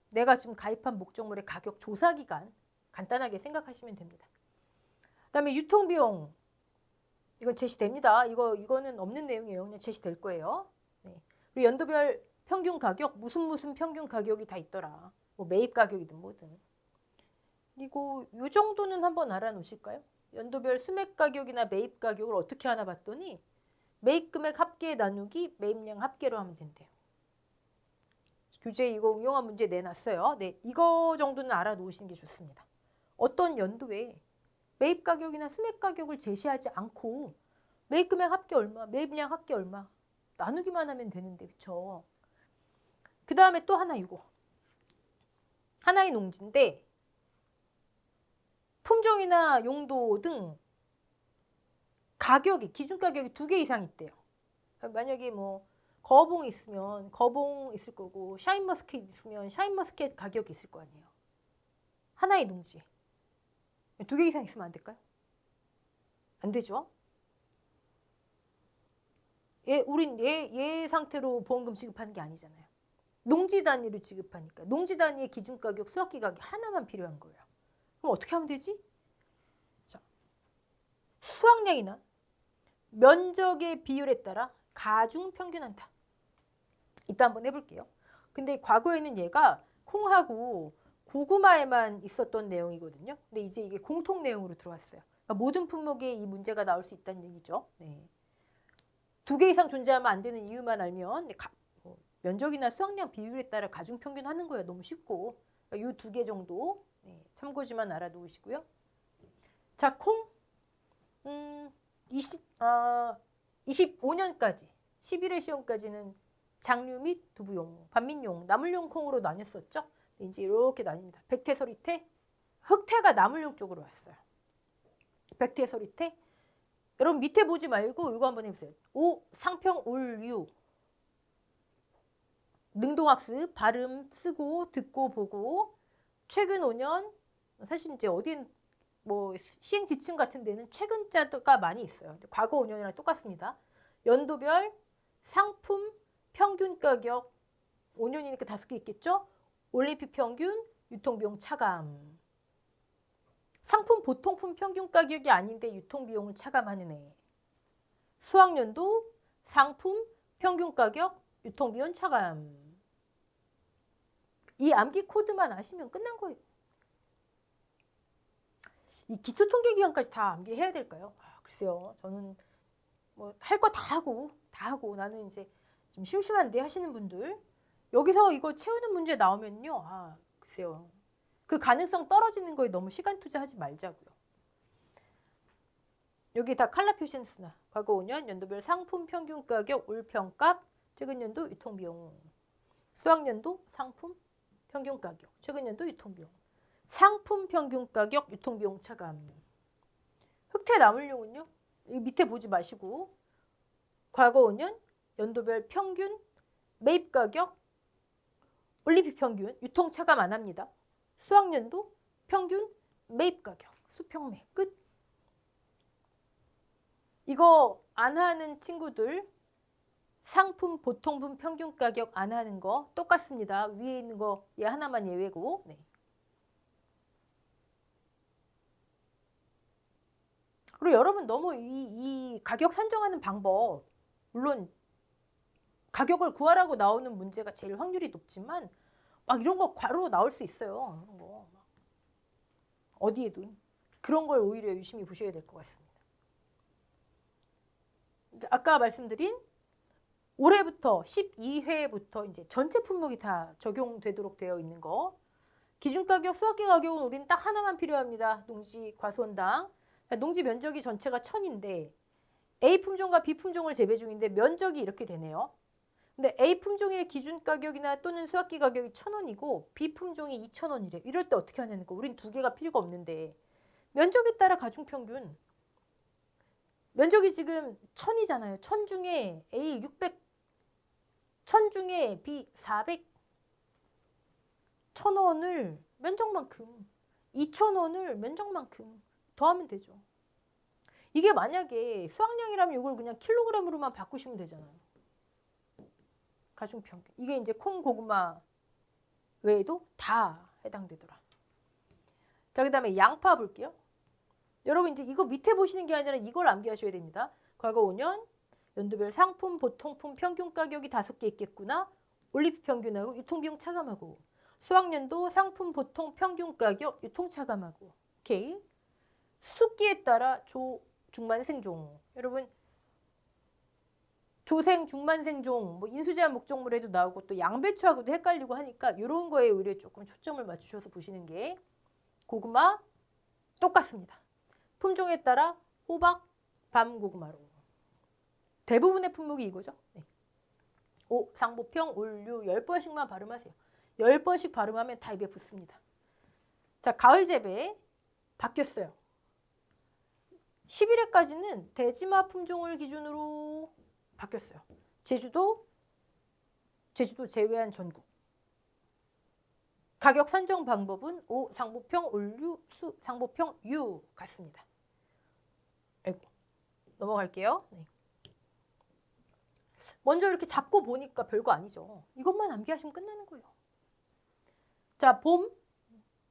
내가 지금 가입한 목적물의 가격 조사 기간 간단하게 생각하시면 됩니다. 그다음에 유통비용, 이건 제시됩니다. 이거는 없는 내용이에요. 그냥 제시될 거예요. 네. 그리고 연도별 평균 가격, 무슨 평균 가격이 다 있더라. 뭐 매입 가격이든 뭐든. 그리고 요 정도는 한번 알아놓으실까요? 연도별 수매 가격이나 매입 가격을 어떻게 하나 봤더니 매입 금액 합계 나누기 매입량 합계로 하면 된대요. 교재에 이거 응용한 문제 내놨어요. 네, 이거 정도는 알아놓으시는 게 좋습니다. 어떤 연도에 매입 가격이나 수매 가격을 제시하지 않고 매입 금액 합계 얼마, 매입량 합계 얼마 나누기만 하면 되는데, 그쵸? 그 다음에 또 하나 이거. 하나의 농지인데 품종이나 용도 등 가격이, 기준 가격이 2개 이상 있대요. 만약에 뭐 거봉 있으면 거봉 있을 거고, 샤인머스켓 있으면 샤인머스켓 가격이 있을 거 아니에요. 하나의 농지. 2개 이상 있으면 안 될까요? 안 되죠. 우린 얘 상태로 보험금 지급하는 게 아니잖아요. 농지 단위로 지급하니까. 농지 단위의 기준 가격, 수확기 가격 하나만 필요한 거예요. 그럼 어떻게 하면 되지? 자, 수확량이나 면적의 비율에 따라 가중 평균한다. 이따 한번 해볼게요. 근데 과거에는 얘가 콩하고 고구마에만 있었던 내용이거든요. 근데 이제 이게 공통 내용으로 들어왔어요. 그러니까 모든 품목에 이 문제가 나올 수 있다는 얘기죠. 네. 2개 이상 존재하면 안 되는 이유만 알면 면적이나 수확량 비율에 따라 가중 평균하는 거예요. 너무 쉽고. 이 2개 정도 참고지만 알아두시고요. 자, 콩 25년까지 11회 시험까지는 장류 및 두부용, 반민용, 나물용 콩으로 나뉘었었죠. 이제 이렇게 나뉩니다. 백태, 서리태, 흑태가 나물용 쪽으로 왔어요. 백태, 서리태. 여러분 밑에 보지 말고 이거 한번 해보세요. 상평, 올유. 능동학습, 발음 쓰고 듣고 보고. 최근 5년, 사실 이제 어딘 뭐 시행 지침 같은 데는 최근자가 많이 있어요. 과거 5년이랑 똑같습니다. 연도별 상품 평균 가격 5년이니까 5개 있겠죠? 올림픽 평균, 유통비용 차감. 상품 보통품 평균 가격이 아닌데 유통비용을 차감하는 애. 수학연도 상품 평균 가격, 유통비용 차감. 이 암기 코드만 아시면 끝난 거예요. 이 기초통계기간까지 다 암기해야 될까요? 글쎄요. 저는 뭐 할 거 다 하고 나는 이제 좀 심심한데 하시는 분들, 여기서 이거 채우는 문제 나오면요. 글쎄요. 그 가능성 떨어지는 거에 너무 시간 투자하지 말자고요. 여기 다 칼라 표시했으나 과거 5년 연도별 상품 평균 가격 올평값, 최근 연도 유통비용. 수학연도 상품 평균 가격, 최근 연도 유통비용. 상품 평균 가격, 유통비용 차감. 흑태 나물용은요. 이 밑에 보지 마시고 과거 5년 연도별 평균 매입 가격, 올림픽 평균, 유통차감 안 합니다. 수학연도 평균 매입 가격, 수평매 끝. 이거 안 하는 친구들 상품 보통분 평균 가격 안 하는 거 똑같습니다. 위에 있는 거 얘 하나만 예외고. 네. 그리고 여러분 너무 이 가격 산정하는 방법, 물론 가격을 구하라고 나오는 문제가 제일 확률이 높지만 막 이런 거 괄호 나올 수 있어요. 이런 거 어디에도 그런 걸 오히려 유심히 보셔야 될 것 같습니다. 아까 말씀드린 올해부터 12회부터 이제 전체 품목이 다 적용되도록 되어 있는 거. 기준가격, 수학기 가격은 우리는 딱 하나만 필요합니다. 농지 과수원당. 농지 면적이 전체가 1000인데 A 품종과 B 품종을 재배 중인데 면적이 이렇게 되네요. 근데 A 품종의 기준가격이나 또는 수학기 가격이 1000원이고 B 품종이 2000원이래. 이럴 때 어떻게 하냐는 거. 우린 두 개가 필요가 없는데 면적에 따라 가중평균. 면적이 지금 1000이잖아요. 1000 중에 A 600, 1000 중에 B 400, 1000원을 면적만큼, 2000원을 면적만큼 더하면 되죠. 이게 만약에 수확량이라면 이걸 그냥 킬로그램으로만 바꾸시면 되잖아요. 가중평균. 이게 이제 콩, 고구마 외에도 다 해당되더라. 자, 그 다음에 양파 볼게요. 여러분 이제 이거 밑에 보시는 게 아니라 이걸 암기하셔야 됩니다. 과거 5년 연도별 상품, 보통품 평균 가격이 5개 있겠구나. 올림픽 평균하고 유통비용 차감하고. 수학년도 상품, 보통 평균 가격, 유통 차감하고. 오케이. 숫기에 따라 조, 중만, 생종. 여러분 조생, 중만, 생종, 뭐 인수제한 목적물에도 나오고 또 양배추하고도 헷갈리고 하니까 이런 거에 오히려 조금 초점을 맞추셔서 보시는 게. 고구마 똑같습니다. 품종에 따라 호박, 밤고구마로. 대부분의 품목이 이거죠. 네. 오, 상보평, 올류 10번씩만 발음하세요. 10번씩 발음하면 다 입에 붙습니다. 자, 가을 재배 바뀌었어요. 11회까지는 대지마 품종을 기준으로 바뀌었어요. 제주도 제외한 전국. 가격 산정 방법은 오, 상보평, 올류, 수, 상보평, 유 같습니다. 아이고, 넘어갈게요. 네. 먼저 이렇게 잡고 보니까 별거 아니죠. 이것만 암기하시면 끝나는 거예요. 자, 봄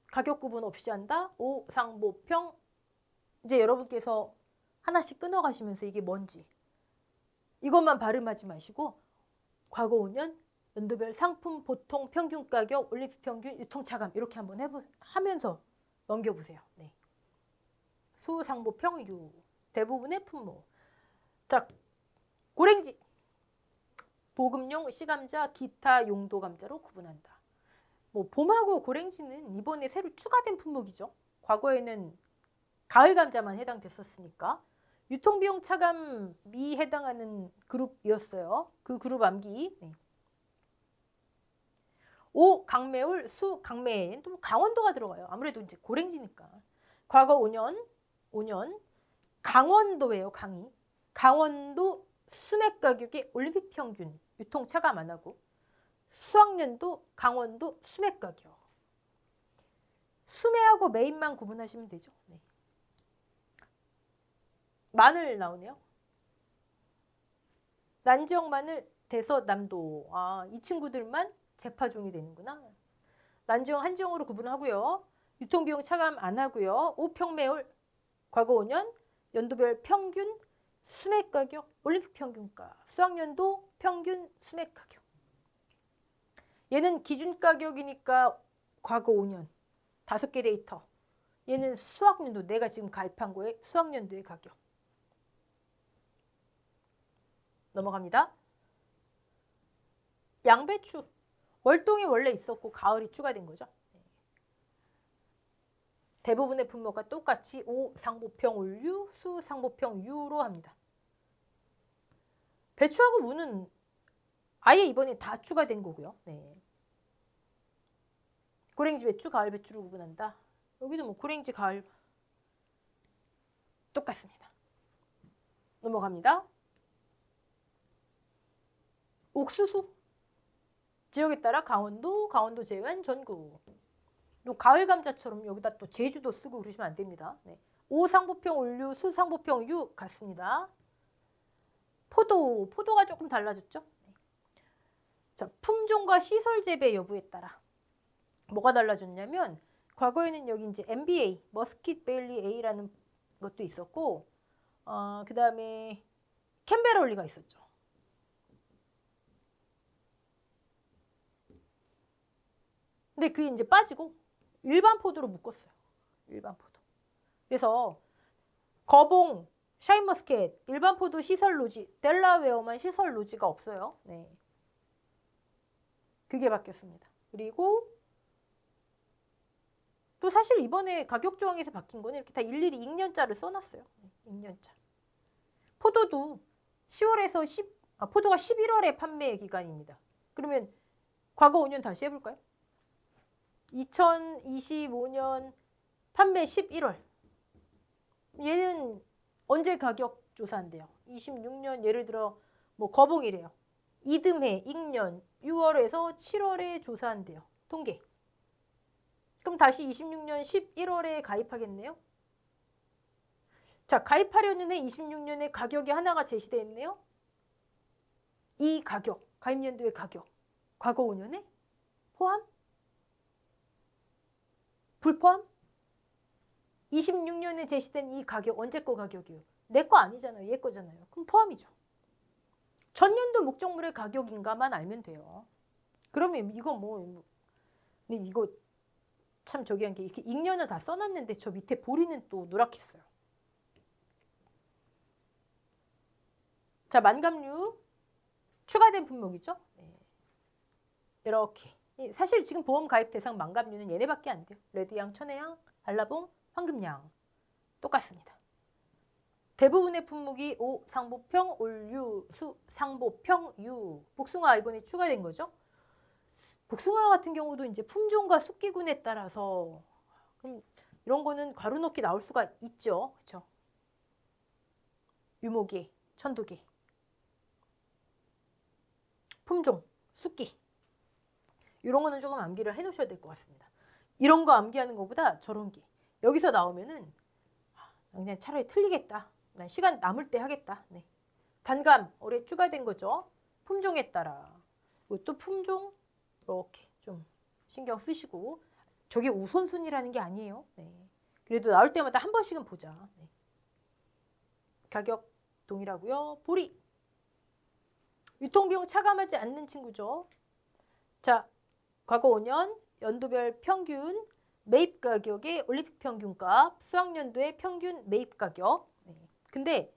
가격 구분 없이 한다. 오, 상보평. 이제 여러분께서 하나씩 끊어가시면서 이게 뭔지 이것만 발음하지 마시고 과거 5년 연도별 상품, 보통, 평균 가격, 올림픽 평균, 유통차감 이렇게 한번 하면서 넘겨보세요. 네. 수, 상보, 평, 유. 대부분의 품목. 자, 고랭지. 보급용, 씨감자, 기타 용도 감자로 구분한다. 뭐 봄하고 고랭지는 이번에 새로 추가된 품목이죠. 과거에는 가을 감자만 해당됐었으니까. 유통비용 차감이 해당하는 그룹이었어요. 그 그룹 암기. 네. 오, 강매울, 수, 강매엔 또 강원도가 들어가요. 아무래도 이제 고랭지니까. 과거 5년 강원도예요. 강원도 수맥 가격의 올림픽 평균 유통 차감 안 하고 수학년도 강원도 수맥 가격. 수매하고 매입만 구분하시면 되죠. 네. 마늘 나오네요. 난지역 마늘, 대서남도. 아, 이 친구들만 재파종이 되는구나. 난지역 한지역으로 구분하고요. 유통비용 차감 안 하고요. 오평매월 과거 5년 연도별 평균 수맥 가격, 올림픽 평균가, 수학년도 평균 수맥 가격. 얘는 기준 가격이니까 과거 5년 5개 데이터. 얘는 수학년도 내가 지금 가입한 거에 수학년도의 가격. 넘어갑니다. 양배추. 월동이 원래 있었고 가을이 추가된 거죠. 대부분의 품목과 똑같이 오, 상보평, 올류, 수, 상보평, 유로 합니다. 배추하고 무는 아예 이번에 다 추가된 거고요. 네. 고랭지 배추, 가을 배추로 구분한다. 여기도 뭐 고랭지, 가을 똑같습니다. 넘어갑니다. 옥수수. 지역에 따라 강원도, 강원도 제외한 전국. 또 가을 감자처럼 여기다 또 제주도 쓰고 그러시면 안 됩니다. 네. 오상부평 올류, 수상부평 유 같습니다. 포도가 조금 달라졌죠. 네. 자, 품종과 시설 재배 여부에 따라 뭐가 달라졌냐면 과거에는 여기 이제 MBA, 머스킷 베일리 A라는 것도 있었고, 그 다음에 캠베럴리가 있었죠. 근데 그게 이제 빠지고 일반 포도로 묶었어요. 일반 포도. 그래서 거봉, 샤인머스켓, 일반 포도 시설 노지, 델라웨어만 시설 노지가 없어요. 네. 그게 바뀌었습니다. 그리고 또 사실 이번에 가격 조항에서 바뀐 거는 이렇게 다 일일이 익년자를 써놨어요. 익년자. 포도도 10월에서 포도가 11월에 판매 기간입니다. 그러면 과거 5년 다시 해볼까요? 2025년 판매 11월. 얘는 언제 가격 조사한대요? 26년 예를 들어 뭐 거봉이래요. 이듬해 익년 6월에서 7월에 조사한대요. 통계. 그럼 다시 26년 11월에 가입하겠네요. 자, 가입하려는 해 26년에 가격이 하나가 제시되어 있네요. 이 가격, 가입연도의 가격, 과거 5년에 포함? 불포함? 26년에 제시된 이 가격 언제 거 가격이요? 내 거 아니잖아요. 얘 거잖아요. 그럼 포함이죠. 전년도 목적물의 가격인가만 알면 돼요. 그러면 이거 근데 이거 참 저기 한 게 이렇게 익년을 다 써놨는데 저 밑에 보리는 또 누락했어요. 자, 만감류 추가된 품목이죠. 네. 이렇게. 사실 지금 보험 가입 대상 만감류는 얘네밖에 안 돼요. 레드양, 천혜양, 한라봉, 황금양 똑같습니다. 대부분의 품목이 오, 상보평, 올유, 수, 상보평, 유. 복숭아 이번에 추가된 거죠. 복숭아 같은 경우도 이제 품종과 숫기군에 따라서 그럼 이런 거는 가로놓기 나올 수가 있죠. 그렇죠? 유목계, 천도계. 품종, 숫기. 이런 거는 조금 암기를 해 놓으셔야 될 것 같습니다. 이런 거 암기하는 것보다 저런 게 여기서 나오면은 그냥 차라리 틀리겠다. 난 시간 남을 때 하겠다. 네. 단감 올해 추가된 거죠. 품종에 따라. 이것도 품종 이렇게 좀 신경 쓰시고 저게 우선순위라는 게 아니에요. 네. 그래도 나올 때마다 한 번씩은 보자. 네. 가격 동일하고요. 보리. 유통비용 차감하지 않는 친구죠. 자, 과거 5년 연도별 평균 매입 가격의 올림픽 평균값, 수학연도의 평균 매입 가격. 네. 근데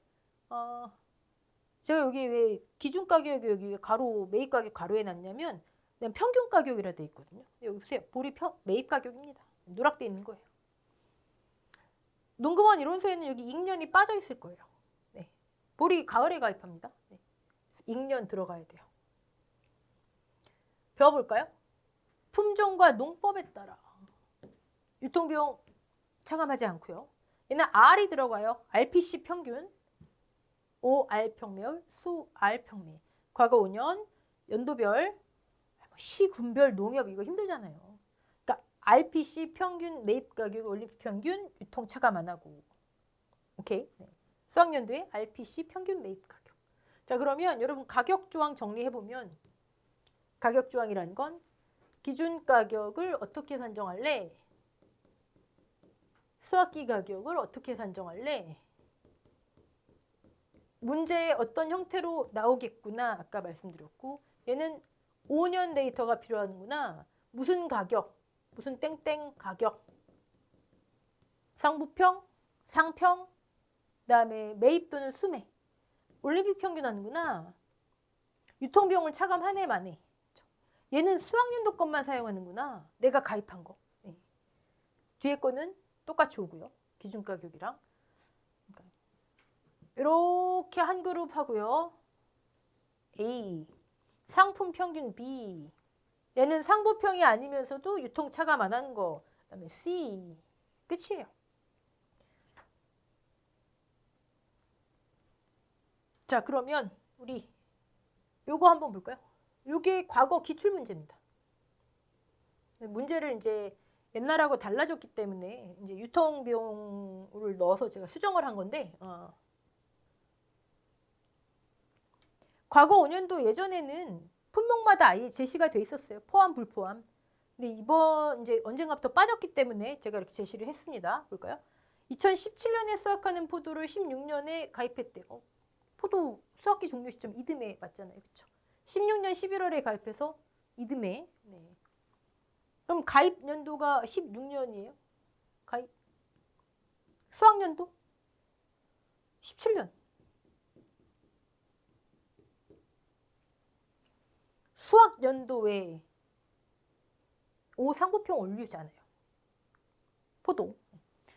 제가 여기 왜 기준 가격이 여기 왜 가로 매입 가격 가로에 놨냐면 그냥 평균 가격이라 돼 있거든요. 여기 보세요. 보리 매입 가격입니다. 누락돼 있는 거예요. 농금원 이론서에는 여기 익년이 빠져 있을 거예요. 네. 보리 가을에 가입합니다. 네. 익년 들어가야 돼요. 배워볼까요? 품종과 농법에 따라 유통비용 차감하지 않고요. 얘는 R이 들어가요. RPC 평균, OR 평매율, 수R 평매. 과거 5년 연도별, 시군별 농협 이거 힘들잖아요. 그러니까 RPC 평균 매입 가격, 올림픽 평균 유통 차감 안 하고. 오케이. 네. 수학연도에 RPC 평균 매입 가격. 자, 그러면 여러분 가격 조항 정리해 보면 가격 조항이란 건 기준 가격을 어떻게 산정할래? 수학기 가격을 어떻게 산정할래? 문제에 어떤 형태로 나오겠구나 아까 말씀드렸고 얘는 5년 데이터가 필요하는구나. 무슨 가격, 무슨 땡땡 가격, 상부평, 상평, 그다음에 매입 또는 수매, 올림픽 평균 하는구나. 유통비용을 차감 한 해 만에. 얘는 수학연도 것만 사용하는구나. 내가 가입한 거. 네. 뒤에 거는 똑같이 오고요. 기준 가격이랑. 이렇게 한 그룹 하고요. A. 상품 평균 B. 얘는 상보평이 아니면서도 유통 차감 안 하는 거. 그다음에 C. 끝이에요. 자, 그러면 우리 요거 한번 볼까요? 요게 과거 기출 문제입니다. 문제를 이제 옛날하고 달라졌기 때문에 이제 유통 비용을 넣어서 제가 수정을 한 건데 과거 5년도 예전에는 품목마다 아예 제시가 돼 있었어요. 포함 불포함. 근데 이번 이제 언젠가부터 빠졌기 때문에 제가 이렇게 제시를 했습니다. 볼까요? 2017년에 수확하는 포도를 16년에 가입했대요. 포도 수확기 종료 시점 이듬해 맞잖아요. 그렇죠? 16년 11월에 가입해서 이듬해. 네. 그럼 가입 연도가 16년이에요? 가입 수확 연도 17년. 수확 연도에 상부평 올류잖아요. 포도.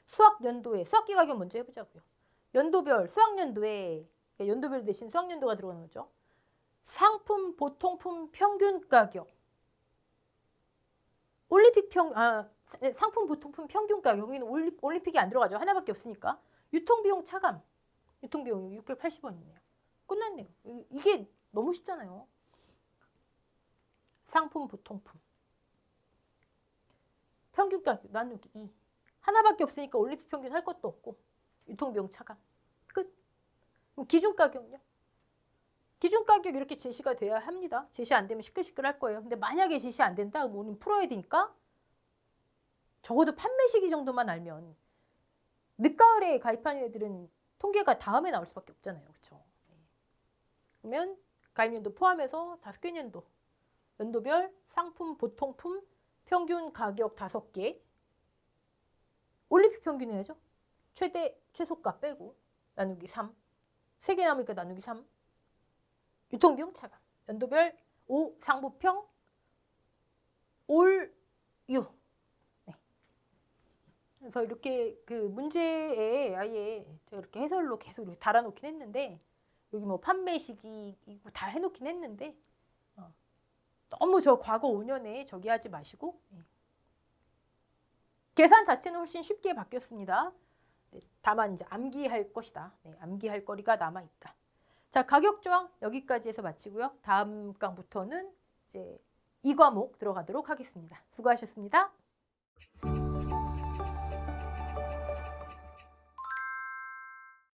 수확 연도에 수확기 가격 먼저 해보자고요. 연도별 수확 연도에 연도별 대신 수확 연도가 들어가는 거죠. 상품 보통품 평균 가격. 올림픽 상품 보통품 평균 가격. 여기는 올림픽이 안 들어가죠. 하나밖에 없으니까. 유통비용 차감. 유통비용 680원이네요. 끝났네요. 이게 너무 쉽잖아요. 상품 보통품. 평균 가격 나누기 2. 하나밖에 없으니까 올림픽 평균 할 것도 없고 유통비용 차감. 끝. 그럼 기준 가격은요? 기준 가격 이렇게 제시가 돼야 합니다. 제시 안 되면 시끌시끌 할 거예요. 근데 만약에 제시 안 된다? 그럼 우리는 풀어야 되니까 적어도 판매 시기 정도만 알면 늦가을에 가입하는 애들은 통계가 다음에 나올 수밖에 없잖아요. 그렇죠? 그러면 가입연도 포함해서 5개 연도. 연도별 상품 보통품 평균 가격 5개. 올림픽 평균 해야죠. 최대 최소가 빼고 나누기 3. 3개 남으니까 나누기 3. 유통비용 차감. 연도별 상부평 올유. 네. 그래서 이렇게 그 문제에 아예 제가 이렇게 해설로 계속 이렇게 달아놓긴 했는데 여기 뭐 판매 시기 이거 다 해놓긴 했는데 너무 저 과거 5년에 저기 하지 마시고 계산 자체는 훨씬 쉽게 바뀌었습니다. 네, 다만 이제 암기할 것이다. 네, 암기할 거리가 남아 있다. 자, 가격 조항 여기까지 해서 마치고요. 다음 강부터는 이제 이 과목 들어가도록 하겠습니다. 수고하셨습니다.